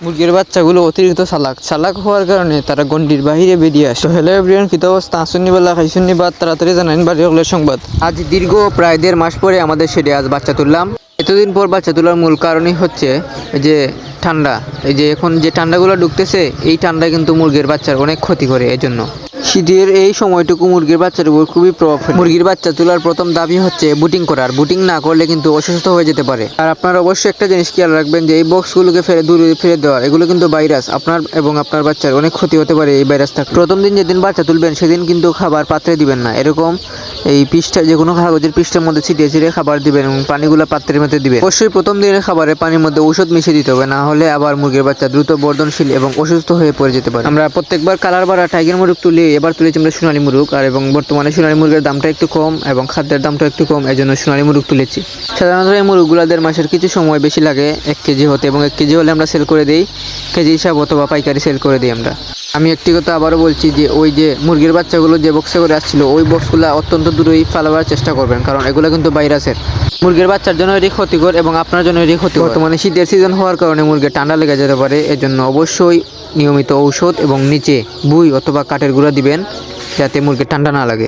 মুরগির বাচ্চাগুলো অতিরিক্ত চালাক হওয়ার কারণে তারা গণ্ডির বাহিরে বেরিয়ে আসে। হ্যালো এভরিওয়ান, কি অবস্থা? আসুনিবেলা খাইসুনি বাদ তাড়াতাড়ি জানাইন বাড়ি হলের সংবাদ। আজ দীর্ঘ প্রায় 1.5 মাস পরে আমাদের শেডে আজ বাচ্চা তুললাম। এতদিন পর বাচ্চা তোলার মূল কারণই হচ্ছে যে ঠান্ডা। এই যে এখন যে ঠান্ডাগুলো ঢুকতেছে, এই ঠান্ডা কিন্তু মুরগির বাচ্চার অনেক ক্ষতি করে। এজন্য শীতের এই সময়টুকু মুরগির বাচ্চার উপর খুবই প্রভাব ফেলে। মুরগির বাচ্চা তোলার প্রথম দাবি হচ্ছে বুটিং করার। বুটিং না করলে কিন্তু অসুস্থ হয়ে যেতে পারে। আর আপনারা অবশ্যই একটা জিনিস খেয়াল রাখবেন যে এই বক্সগুলোকে দূরে ফেলে দেওয়া, এগুলো কিন্তু ভাইরাস। আপনার এবং আপনার বাচ্চার অনেক ক্ষতি হতে পারে এই ভাইরাস থাকলে। প্রথম দিন যেদিন বাচ্চা তুলবেন সেদিন কিন্তু খাবার পাত্রে দিবেন না। এরকম এই পৃষ্ঠা, যে কোনো কাগজের পৃষ্ঠার মধ্যে ছিটিয়ে খাবার দিবেন এবং পানিগুলো পাত্রের মধ্যে দিবেন। অবশ্যই প্রথম দিনের খাবারে পানির মধ্যে ঔষধ মিশিয়ে দিতে হবে, না হলে আবার মুরগির বাচ্চা দ্রুত বর্ধনশীল এবং অসুস্থ হয়ে পড়ে যেতে পারে। আমরা প্রত্যেকবার কালার বাড়া টাইগার মুরগ তুলি, এবার তুলেছি আমরা সোনালী মুরগ। আর এবং বর্তমানে সোনালী মুরগের দামটা একটু কম এবং খাদ্যের দামটা একটু কম, এই জন্য সোনালী মুরগ তুলেছি। সাধারণত এই মুরগগুলো 1.5 মাসের কিছু সময় বেশি লাগে 1 কেজি হতে, এবং 1 কেজি হলে আমরা সেল করে দিই কেজি হিসাব অথবা পাইকারি সেল করে দিই আমরা। আমি একটি কথা আবারও বলছি যে ওই যে মুরগির বাচ্চাগুলো যে বক্সে করে আসছিল, ওই বক্সগুলো অত্যন্ত দূরেই ফেলাবার চেষ্টা করবেন, কারণ এগুলো কিন্তু ভাইরাসের। মুরগির বাচ্চার জন্য এটি ক্ষতিকর এবং আপনার জন্য এটি ক্ষতিকর। বর্তমানে শীতের সিজন হওয়ার কারণে মুরগির ঠান্ডা লেগে যেতে পারে, এজন্য অবশ্যই নিয়মিত ঔষধ এবং নিচে বুই অথবা কাঠের গুঁড়া দিবেন যাতে মুরগির ঠান্ডা না লাগে।